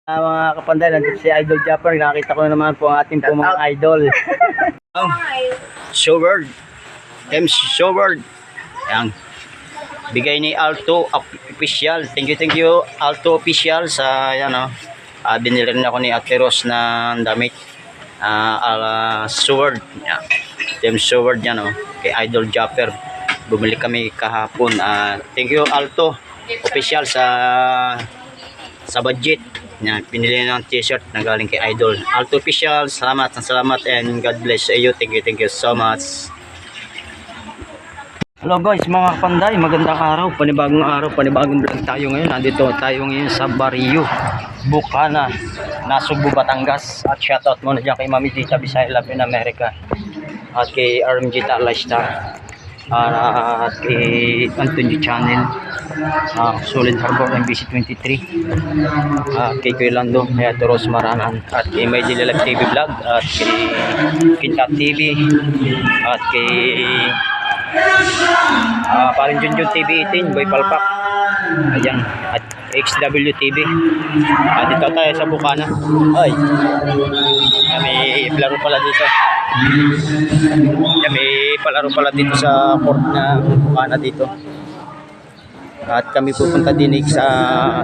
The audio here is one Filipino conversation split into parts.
Mga kapanday, nandito si Idol Japper. Nakita ko na naman po ang ating po mga idol. Showword. Showword. Yan. Bigay ni Alto Official. Thank you Alto Official sa yan o. Binili rin ako ni Ate Rose ng damit. Sword. Yan. Sword yan o. Kay Idol Japper. Bumili kami kahapon. Thank you Alto Official sa budget. Yan, pinili ng t-shirt na galing kay Idol Alto Official. Salamat and God bless you. Thank you so much. Hello guys, mga kapanday, magandang araw, panibagong vlog tayo ngayon. Nandito tayo ngayon sa Barrio, Bukana, Nasugbu, Batangas. At shoutout muna dyan kay Mami Tita Bisaya Love in America, at kay RMG Lifestyle, at kay Antonio Channel, Solid Harbor MBC23, kay Kuya Lando, kay Ate Rose Maranan, at kay May Dilalag TV Vlog, at kay Kintat TV, at kay paring Junjun TV 18, Boy Palpak, ayan, at XW TV. Dito tayo sa Bukana. Ay, may palaro pala dito. May palaro pala dito sa port na Bukana dito. At kami pupunta din sa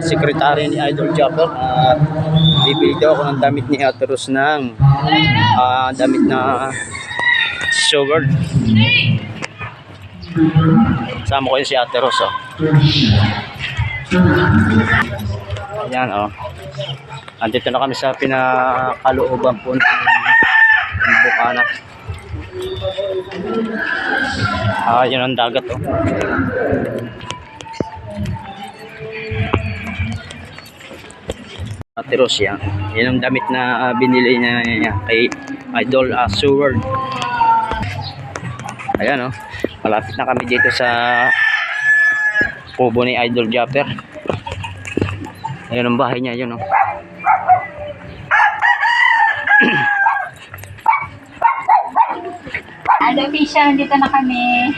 secretary ni Idol Japper. At bibili daw ako ng damit ni Ate Rose ng damit na showword. Sama ko yun si Ate Rose, oh. Ayan, oh. Andito na kami sa pinakalooban po ng Bukana. Yun ang dagat, oh. Ate Rose, yan. Yan ang damit na binili niya kay Idol Sword. Ayan, oh. Malapit na kami dito sa kubo ni Idol Japper. Ayan ang bahay niya, yun, oh. Idol Official, dito na kami.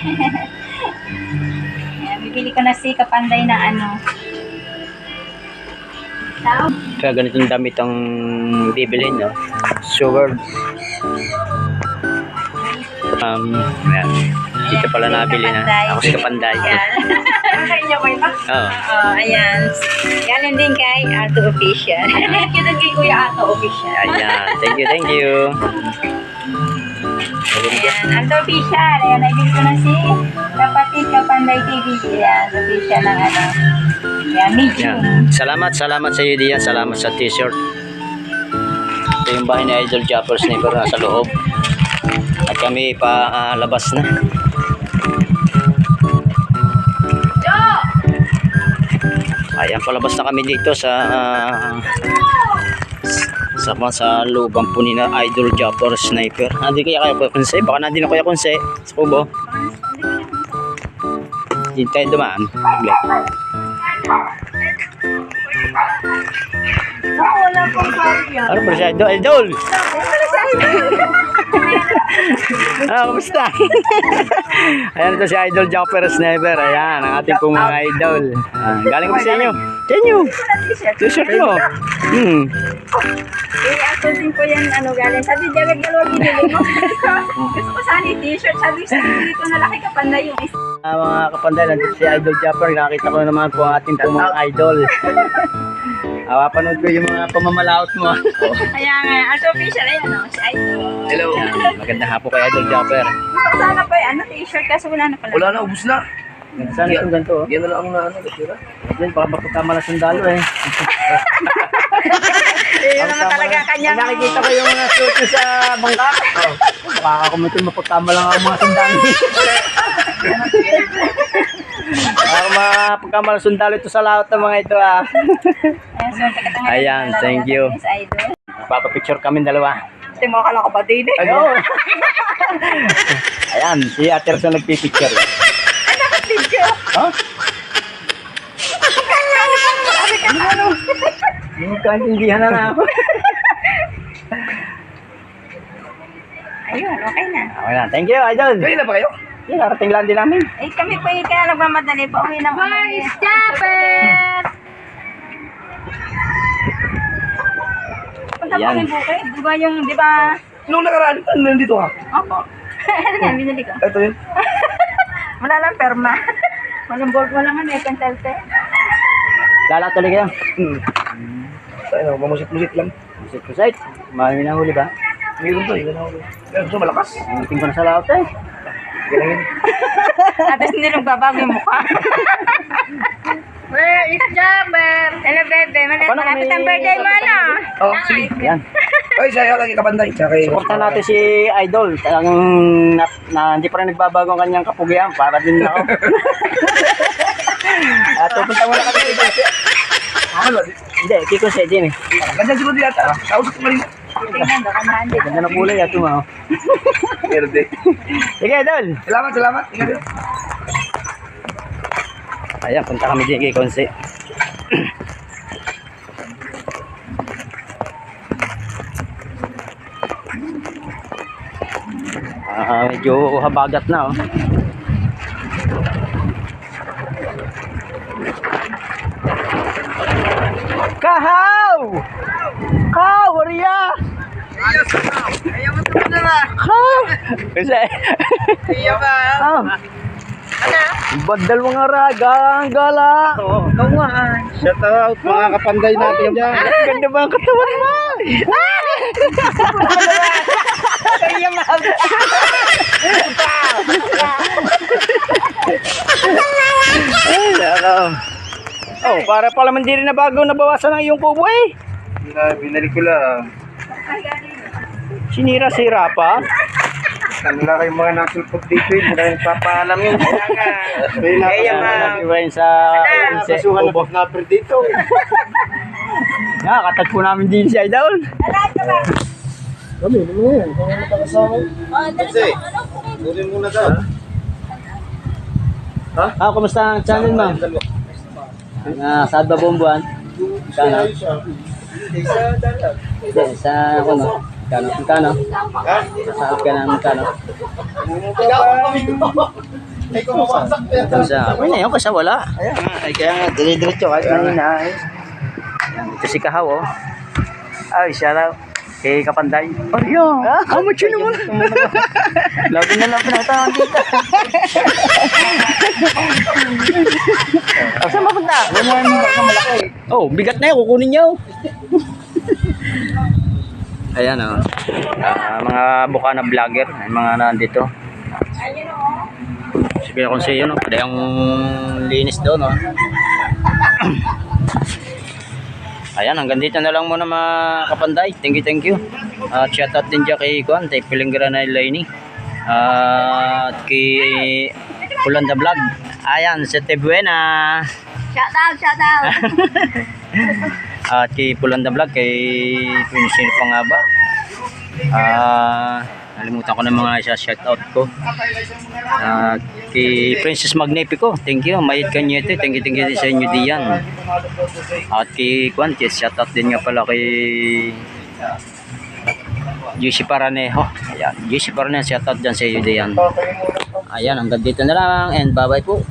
Ayan, bibili ko na si Kapanday na ano. Kaya ganitong damit ang bibilin, no? Sword. Ayan. Dito pala nabili na. Ako si Kapanday. Kanya ba ito? Oo. Ayan. Galing din kay Alto Official. Thank you din kay Kuya Alto Official. Ayan. Thank you. Ayan, Alto Official. Ayan, nabili ko na si kapatid Kapanday TV. Ayan, official ng ano. Ayan, medium. Salamat sa iyo diyan. Salamat sa t-shirt. Ito yung bahay ni Idol Japper Sniper na sa loob. At kami pa labas na. Ayan, palabas na kami dito sa looban po ni na Idol Japper Sniper. Hindi kaya kayo Kunse? Baka nandito kaya Kunse sa kubo. Hindi tayo dumaan. Wala pong karya. Ano po siya? Idol! Kamusta? Ayan, ito si Idol Japper Sniper. Ayan, ang ating pong mga idol. Galing ko sa inyo. Sa inyo. T-shirt mo. Ako din po yan, galing. Sabi, Derek, dalawa binili mo. Gusto ko sana yung t-shirt. Sabi, dito na laki Kapanday yung isa. Mga kapanday, nandito si Idol Japper. Nakita ko na naman po ang ating pong mga idol. Panood ko yung mga pamamalaot mo. Kaya nga, Alto Official, ayan o, si Idol. Hello. Magandang hapon kay Idol Japper. Gusto ko sana po yung t-shirt kasi wala na pala. Wala na, ubus na. Sana itong ganito, oh. Yan na lang ang natira. Diyan, baka mapagkama na sundalo, eh. Yun naman talaga kanyang... Nakikita ko yung mga suit niya sa bangka. Baka kumitin mapagkama lang ang mga sundalo. Baka mapagkama lang sundalo ito sa lahat ng mga ito, ah. Ayan, thank you. Papapicture kami dalawa. Ito mo ka lang kapatid, eh. Ano? Ayan, si Ate Rose nagpipicture. Ay, nakapicture. Ha? Hindi ka intindihan na ako. Ayun, okay na. Okay na, thank you, Idol. Kaya na ba kayo? Yung narating lang din namin. Eh, kami po yung kaya nagmamadali pa. Uwi na. Boys, Japper! Nakita mo Ayan. yung bukid? Di ba yung, di ba? Nung nakaraan, nandito ka. Opo. Ano yan, binili ko. Ito yun. Wala lang perma. Walang board, walang ano, consulte. Lala tuloy kayo. Ayun, mamusik-musik lang. Visit ko site. Marami na huli ba? Meron to, yun ako. Meron to, malakas. Tingin ko na sa laot eh. Ganyan. Tapos hindi nang babago yung mukha. Where is Jabber? Hello, bebe. Paano Malapit kami- ang birthday mo, no? Oh, sige. Yan. Ay, sa'yo lagi kapanday. Tsaka kay... Suportahan natin si Idol. Talagang hindi pa rin nagbabago ang kanyang kapugian. Para din ako. At pupunta muna kami dito. Ano? Hindi, Kiko siya din eh. Ganyan siguro din yata. Kausap ko rin. Tingnan, baka mahandi. Ganda na kulay at mo. Meron din. Sige, Idol. Salamat, salamat. Ingat din. Ayan, punta kami din kay Konse. Medyo habagat na oh. Kahaw! Kahaw, wariya! Kahaw! Kasi... Ah. Badal mga raga, ang gala. Kawaan. Shout out mga kapanday natin dyan. Ganda ba ang katawan mo? Kaya nga. Ay, nako. Oh, para pala man di rin na bago nabawasan ang iyong kubo eh. Binalik ko lang. Sinira-sira pa. Kanila kayong mga nasulpot dito yun. Hindi kayong papaalam yun. Kaya nga. Iwain sa Kasuhan na snapper dito. nakakatagpo namin din si Idol. Kami, ano mo yan? Kung ano kasama? Kasi, ulit muna daw. Kumusta ang channel mo? Saan ba buwan? Kano? Sa ano? Kano? Saan ka na kano? Ay, kumawasak pa yan. Sa ako na yun kasi wala. Ay kaya nga dire-diretso kahit kanina. Ito si Kahaw oh. Ay shout out kay Kapanday. Ariyo. Amateur naman. Labi na lang pinatawan dito. Saan mapunta? Oh, bigat na yun. Kukunin niyo. Ayan oh. Mga Bukana vlogger. Mga nandito. Sige kung siya yun. Kada yung linis doon. Oh. Ayan, hanggang dito na lang muna mga Kapanday. Thank you. At shoutout din dyan kay Kuan, kay Pilinggranay Lainey. At kay Pulanda Vlog. Ayan, si Tebuena. Shout out. At kay Pulanda Vlog, kay sino pa nga ba? Nalimutan ko na mga shoutout ko. At kay Princess Magnifico, thank you. Mayit Kanyete, thank you din sa inyo diyan. At kay Quantis, shoutout din nga pala kay Juicy Paraneho. Ayan, Juicy Paraneho, shoutout dyan sa iyo diyan. Ayan, hanggang dito na lang and bye bye po.